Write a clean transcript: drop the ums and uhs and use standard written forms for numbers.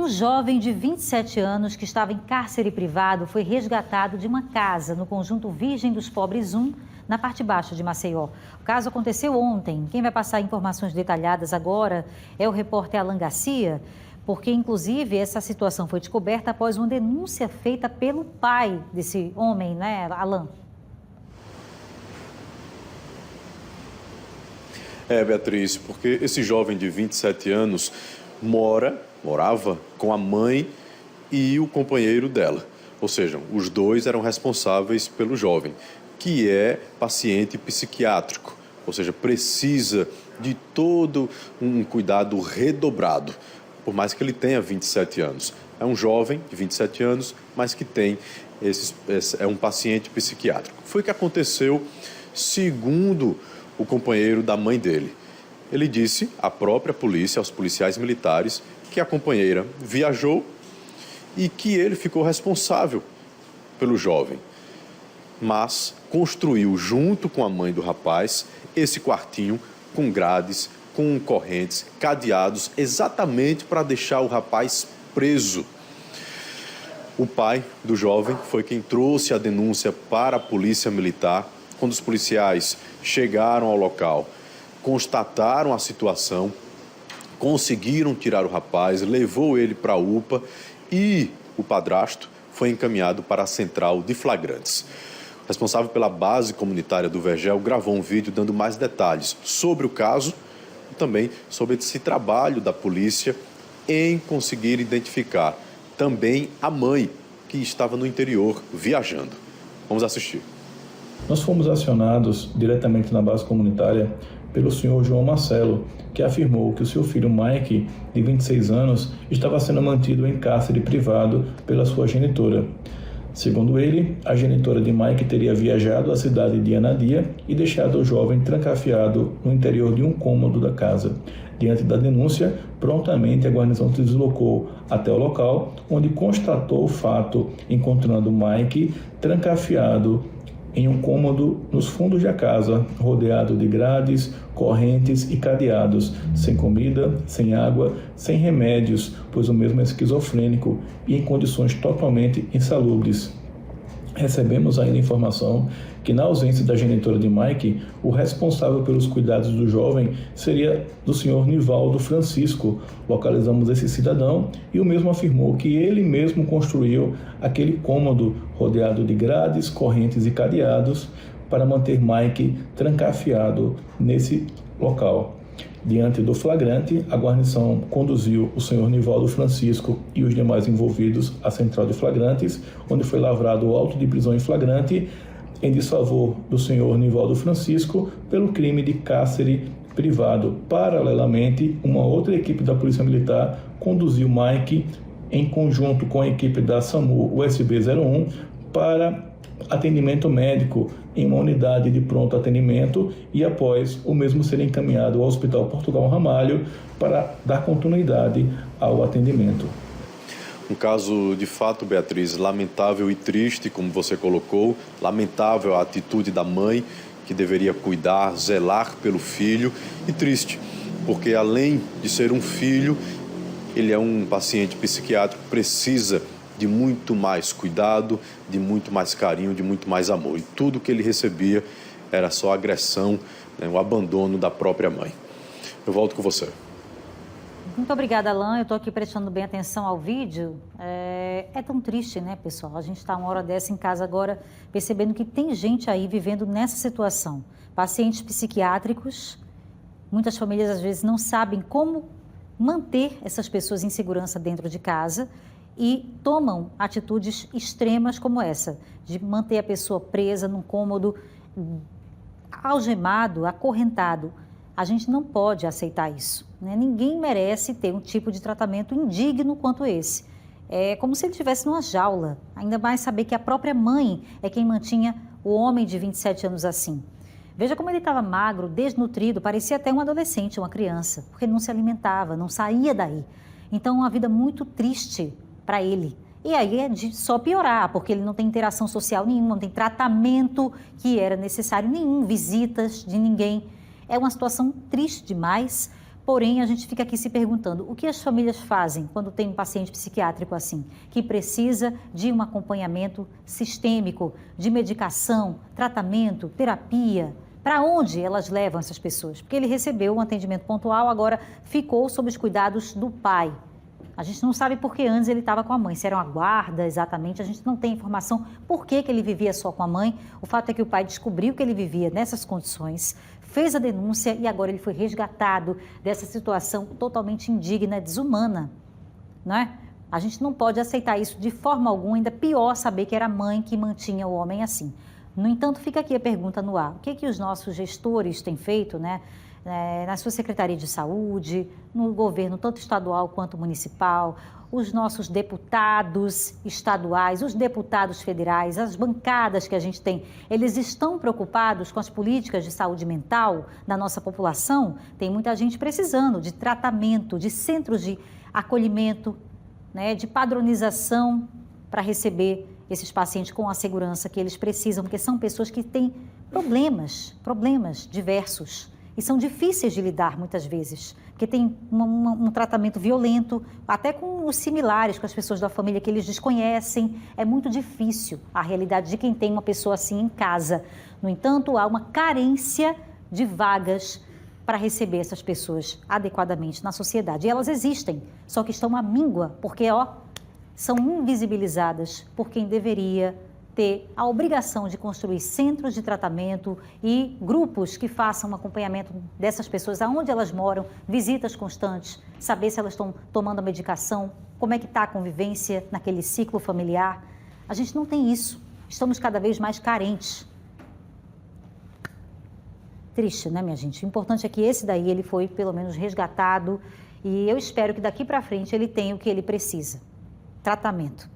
Um jovem de 27 anos que estava em cárcere privado foi resgatado de uma casa no conjunto Virgem dos Pobres 1, na parte baixa de Maceió. O caso aconteceu ontem. Quem vai passar informações detalhadas agora é o repórter Alan Garcia, porque, inclusive, essa situação foi descoberta após uma denúncia feita pelo pai desse homem, né, Alan? Beatriz, porque esse jovem de 27 anos morava com a mãe e o companheiro dela. Ou seja, os dois eram responsáveis pelo jovem, que é paciente psiquiátrico, ou seja, precisa de todo um cuidado redobrado, por mais que ele tenha 27 anos. É um jovem de 27 anos, mas que tem é um paciente psiquiátrico. Foi o que aconteceu segundo o companheiro da mãe dele. Ele disse à própria polícia, aos policiais militares, que a companheira viajou e que ele ficou responsável pelo jovem, mas construiu junto com a mãe do rapaz esse quartinho com grades, com correntes, cadeados, exatamente para deixar o rapaz preso. O pai do jovem foi quem trouxe a denúncia para a polícia militar. Quando os policiais chegaram ao local, constataram a situação, conseguiram tirar o rapaz, levou ele para a UPA e o padrasto foi encaminhado para a central de flagrantes. O responsável pela base comunitária do Vergel gravou um vídeo dando mais detalhes sobre o caso e também sobre esse trabalho da polícia em conseguir identificar também a mãe que estava no interior viajando. Vamos assistir. Nós fomos acionados diretamente na base comunitária pelo senhor João Marcelo, que afirmou que o seu filho Mike, de 26 anos, estava sendo mantido em cárcere privado pela sua genitora. Segundo ele, a genitora de Mike teria viajado à cidade de Anadia e deixado o jovem trancafiado no interior de um cômodo da casa. Diante da denúncia, prontamente a guarnição se deslocou até o local, onde constatou o fato, encontrando Mike trancafiado em um cômodo nos fundos da casa, rodeado de grades, correntes e cadeados, sem comida, sem água, sem remédios, pois o mesmo é esquizofrênico e em condições totalmente insalubres. Recebemos ainda informação que, na ausência da genitora de Mike, o responsável pelos cuidados do jovem seria do senhor Nivaldo Francisco. Localizamos esse cidadão e o mesmo afirmou que ele mesmo construiu aquele cômodo rodeado de grades, correntes e cadeados para manter Mike trancafiado nesse local. Diante do flagrante, a guarnição conduziu o senhor Nivaldo Francisco e os demais envolvidos à central de flagrantes, onde foi lavrado o auto de prisão em flagrante em desfavor do senhor Nivaldo Francisco pelo crime de cárcere privado. Paralelamente, uma outra equipe da Polícia Militar conduziu Mike em conjunto com a equipe da SAMU USB 01 para atendimento médico em uma unidade de pronto atendimento e após o mesmo ser encaminhado ao Hospital Portugal Ramalho para dar continuidade ao atendimento. Um caso de fato, Beatriz, lamentável e triste, como você colocou, lamentável a atitude da mãe que deveria cuidar, zelar pelo filho e triste, porque além de ser um filho, ele é um paciente psiquiátrico, precisa de muito mais cuidado, de muito mais carinho, de muito mais amor. E tudo que ele recebia era só agressão, né, o abandono da própria mãe. Eu volto com você. Muito obrigada, Alan. Eu estou aqui prestando bem atenção ao vídeo. É tão triste, né, pessoal? A gente está uma hora dessa em casa agora, percebendo que tem gente aí vivendo nessa situação. Pacientes psiquiátricos, muitas famílias às vezes não sabem como manter essas pessoas em segurança dentro de casa e tomam atitudes extremas como essa, de manter a pessoa presa num cômodo, algemado, acorrentado. A gente não pode aceitar isso, né? Ninguém merece ter um tipo de tratamento indigno quanto esse. É como se ele estivesse numa jaula, ainda mais saber que a própria mãe é quem mantinha o homem de 27 anos assim. Veja como ele estava magro, desnutrido, parecia até um adolescente, uma criança, porque não se alimentava, não saía daí. Então, uma vida muito triste para ele. E aí é de só piorar, porque ele não tem interação social nenhuma, não tem tratamento que era necessário nenhum, visitas de ninguém. É uma situação triste demais Porém, a gente fica aqui se perguntando, o que as famílias fazem quando tem um paciente psiquiátrico assim, que precisa de um acompanhamento sistêmico, de medicação, tratamento, terapia? Para onde elas levam essas pessoas? Porque ele recebeu um atendimento pontual, agora ficou sob os cuidados do pai. A gente não sabe por que antes ele estava com a mãe, se era uma guarda exatamente, a gente não tem informação por que ele vivia só com a mãe. O fato é que o pai descobriu que ele vivia nessas condições, fez a denúncia e agora ele foi resgatado dessa situação totalmente indigna, desumana, não é? A gente não pode aceitar isso de forma alguma, ainda pior saber que era a mãe que mantinha o homem assim. No entanto, fica aqui a pergunta no ar, o que os nossos gestores têm feito, né? Na sua Secretaria de Saúde, no governo tanto estadual quanto municipal, os nossos deputados estaduais, os deputados federais, as bancadas que a gente tem, eles estão preocupados com as políticas de saúde mental da nossa população? Tem muita gente precisando de tratamento, de centros de acolhimento, né, de padronização para receber esses pacientes com a segurança que eles precisam, porque são pessoas que têm problemas diversos. E são difíceis de lidar muitas vezes, porque tem um tratamento violento, até com os similares, com as pessoas da família que eles desconhecem. É muito difícil a realidade de quem tem uma pessoa assim em casa. No entanto, há uma carência de vagas para receber essas pessoas adequadamente na sociedade. E elas existem, só que estão à míngua, porque são invisibilizadas por quem deveria ter a obrigação de construir centros de tratamento e grupos que façam um acompanhamento dessas pessoas, aonde elas moram, visitas constantes, saber se elas estão tomando a medicação, como é que está a convivência naquele ciclo familiar. A gente não tem isso, estamos cada vez mais carentes. Triste, né, minha gente? O importante é que esse daí, ele foi pelo menos resgatado e eu espero que daqui para frente ele tenha o que ele precisa, tratamento.